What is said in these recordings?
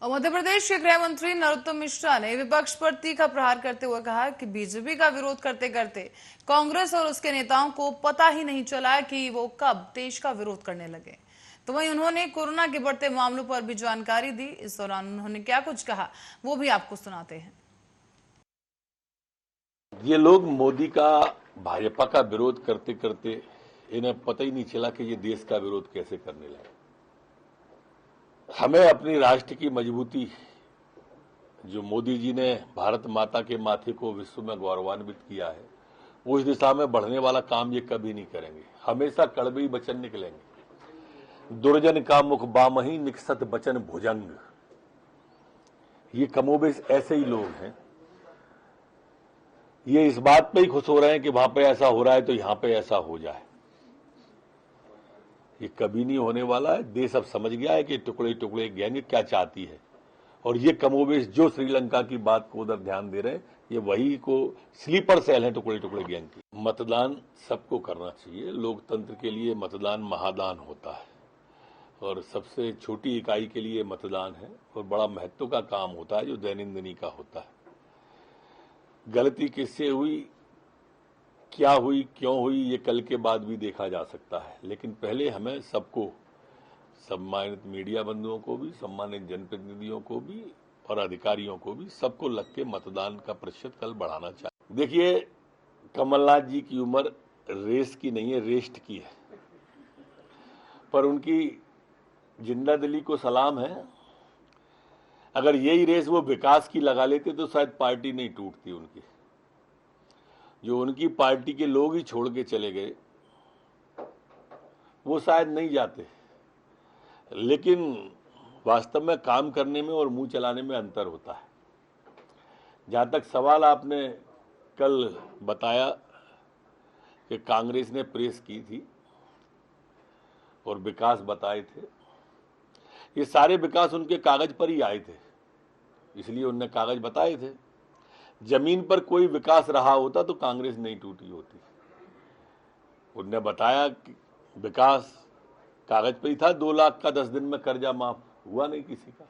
और मध्य प्रदेश के गृह मंत्री नरोत्तम मिश्रा ने विपक्ष पर तीखा प्रहार करते हुए कहा कि बीजेपी का विरोध करते करते कांग्रेस और उसके नेताओं को पता ही नहीं चला कि वो कब देश का विरोध करने लगे। तो वहीं उन्होंने कोरोना के बढ़ते मामलों पर भी जानकारी दी। इस दौरान उन्होंने क्या कुछ कहा वो भी आपको सुनाते हैं। ये लोग मोदी का, भाजपा का विरोध करते करते इन्हें पता ही नहीं चला कि ये देश का विरोध कैसे करने लगे। हमें अपनी राष्ट्र की मजबूती, जो मोदी जी ने भारत माता के माथे को विश्व में गौरवान्वित किया है, वो इस दिशा में बढ़ने वाला काम ये कभी नहीं करेंगे। हमेशा कड़वे ही वचन निकलेंगे। दुर्जन का मुख बामही निकसत वचन भुजंग। ये कमोबेश ऐसे ही लोग हैं। ये इस बात पे ही खुश हो रहे हैं कि वहां पे ऐसा हो रहा है तो यहां पे ऐसा हो जाए। ये कभी नहीं होने वाला है। देश अब समझ गया है कि टुकड़े टुकड़े गैंग क्या चाहती है, और ये कमोबेश जो श्रीलंका की बात को उधर ध्यान दे रहे हैं, ये वही को स्लीपर सेल है टुकड़े टुकड़े गैंग की। मतदान सबको करना चाहिए। लोकतंत्र के लिए मतदान महादान होता है, और सबसे छोटी इकाई के लिए मतदान है और बड़ा महत्व का काम होता है, जो दैनंदिनी का होता है। गलती किससे हुई, क्या हुई, क्यों हुई, ये कल के बाद भी देखा जा सकता है, लेकिन पहले हमें सबको, सम्मानित मीडिया बंधुओं को भी, सम्मानित जनप्रतिनिधियों को भी और अधिकारियों को भी, सबको लग के मतदान का प्रतिशत कल बढ़ाना चाहिए। देखिए, कमलनाथ जी की उम्र रेस की नहीं है, रेस्ट की है, पर उनकी जिंदा दिली को सलाम है। अगर यही रेस वो विकास की लगा लेते तो शायद पार्टी नहीं टूटती उनकी। जो उनकी पार्टी के लोग ही छोड़ के चले गए, वो शायद नहीं जाते। लेकिन वास्तव में काम करने में और मुंह चलाने में अंतर होता है। जहां तक सवाल आपने कल बताया कि कांग्रेस ने प्रेस की थी और विकास बताए थे, ये सारे विकास उनके कागज पर ही आए थे, इसलिए उनने कागज बताए थे। जमीन पर कोई विकास रहा होता तो कांग्रेस नहीं टूटी होती। उनने बताया कि विकास कागज पे ही था। 2 लाख का 10 दिन में कर्जा माफ हुआ नहीं किसी का,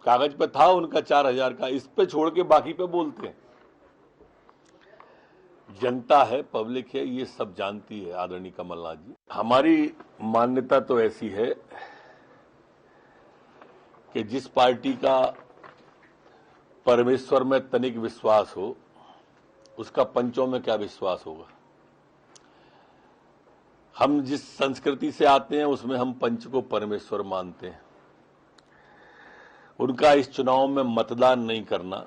कागज पे था उनका 4,000 का। इस पे छोड़ के बाकी पे बोलते हैं। जनता है, पब्लिक है, ये सब जानती है आदरणीय कमलनाथ जी। हमारी मान्यता तो ऐसी है कि जिस पार्टी का परमेश्वर में तनिक विश्वास हो, उसका पंचों में क्या विश्वास होगा। हम जिस संस्कृति से आते हैं उसमें हम पंच को परमेश्वर मानते हैं। उनका इस चुनाव में मतदान नहीं करना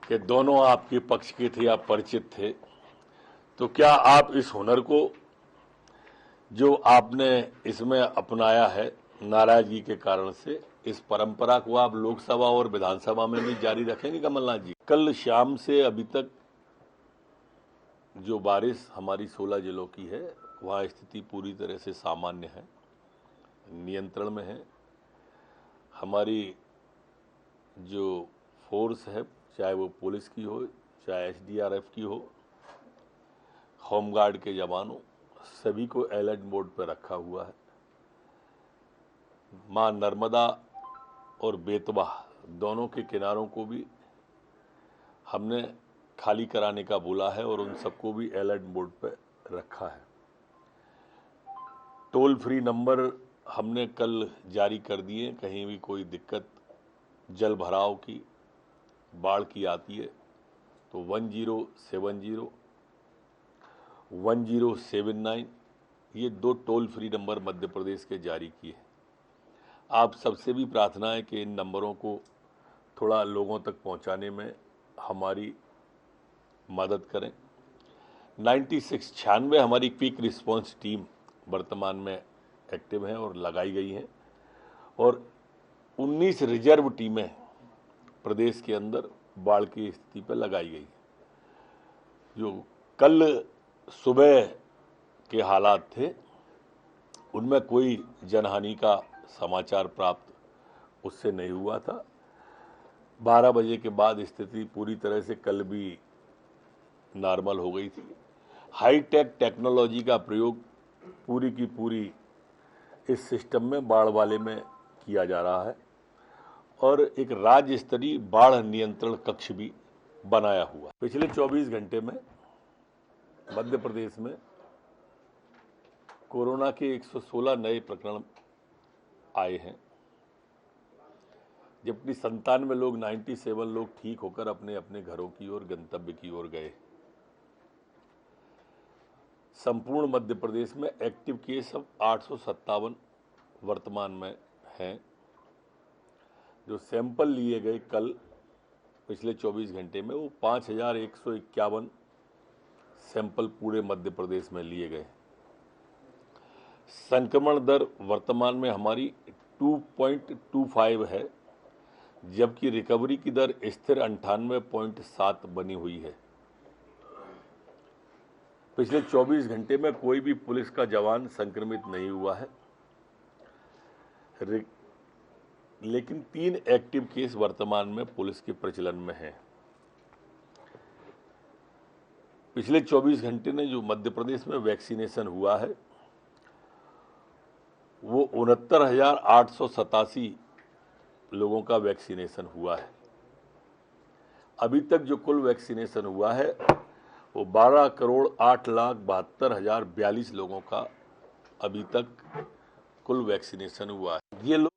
कि दोनों आपके पक्ष के थे या परिचित थे, तो क्या आप इस हुनर को जो आपने इसमें अपनाया है नाराजगी के कारण से, इस परंपरा को आप लोकसभा और विधानसभा में भी जारी रखेंगे कमलनाथ जी। कल शाम से अभी तक जो बारिश हमारी 16 जिलों की है, वहाँ स्थिति पूरी तरह से सामान्य है, नियंत्रण में है। हमारी जो फोर्स है, चाहे वो पुलिस की हो, चाहे SDRF की हो, होमगार्ड के जवानों, सभी को अलर्ट मोड पर रखा हुआ है। मां नर्मदा और बेतवा दोनों के किनारों को भी हमने खाली कराने का बोला है और उन सबको भी अलर्ट मोड पर रखा है। टोल फ्री नंबर हमने कल जारी कर दिए। कहीं भी कोई दिक्कत जल भराव की, बाढ़ की आती है तो 1070, 1079, ये 2 toll free number Madhya Pradesh के जारी किए। आप सबसे भी प्रार्थना है कि इन नंबरों को थोड़ा लोगों तक पहुंचाने में हमारी मदद करें। 96 हमारी क्विक रिस्पांस टीम वर्तमान में एक्टिव हैं और लगाई गई हैं, और 19 रिजर्व टीमें प्रदेश के अंदर बाढ़ की स्थिति पर लगाई गई। जो कल सुबह के हालात थे उनमें कोई जनहानि का समाचार प्राप्त उससे नहीं हुआ था। 12 बजे के बाद स्थिति पूरी तरह से कल भी नॉर्मल हो गई थी। हाईटेक टेक्नोलॉजी का प्रयोग पूरी की पूरी इस सिस्टम में, बाढ़ वाले में किया जा रहा है, और एक राज्य स्तरीय बाढ़ नियंत्रण कक्ष भी बनाया हुआ। पिछले 24 घंटे में मध्य प्रदेश में कोरोना के 116 नए प्रकरण आए हैं, जबकि 97 लोग 97 लोग ठीक होकर अपने अपने घरों की ओर गंतव्य की ओर गए। संपूर्ण मध्य प्रदेश में एक्टिव केस अब 857 वर्तमान में हैं। जो सैंपल लिए गए कल पिछले 24 घंटे में वो 5151 सैंपल पूरे मध्य प्रदेश में लिए गए। संक्रमण दर वर्तमान में हमारी 2.25 है, जबकि रिकवरी की दर स्थिर 98.7 बनी हुई है। पिछले 24 घंटे में कोई भी पुलिस का जवान संक्रमित नहीं हुआ है, लेकिन 3 एक्टिव केस वर्तमान में पुलिस के प्रचलन में हैं। पिछले 24 घंटे में जो मध्य प्रदेश में वैक्सीनेशन हुआ है वो 69,887 लोगों का वैक्सीनेशन हुआ है। अभी तक जो कुल वैक्सीनेशन हुआ है वो 12,08,72,042 लोगों का अभी तक कुल वैक्सीनेशन हुआ है। ये लोग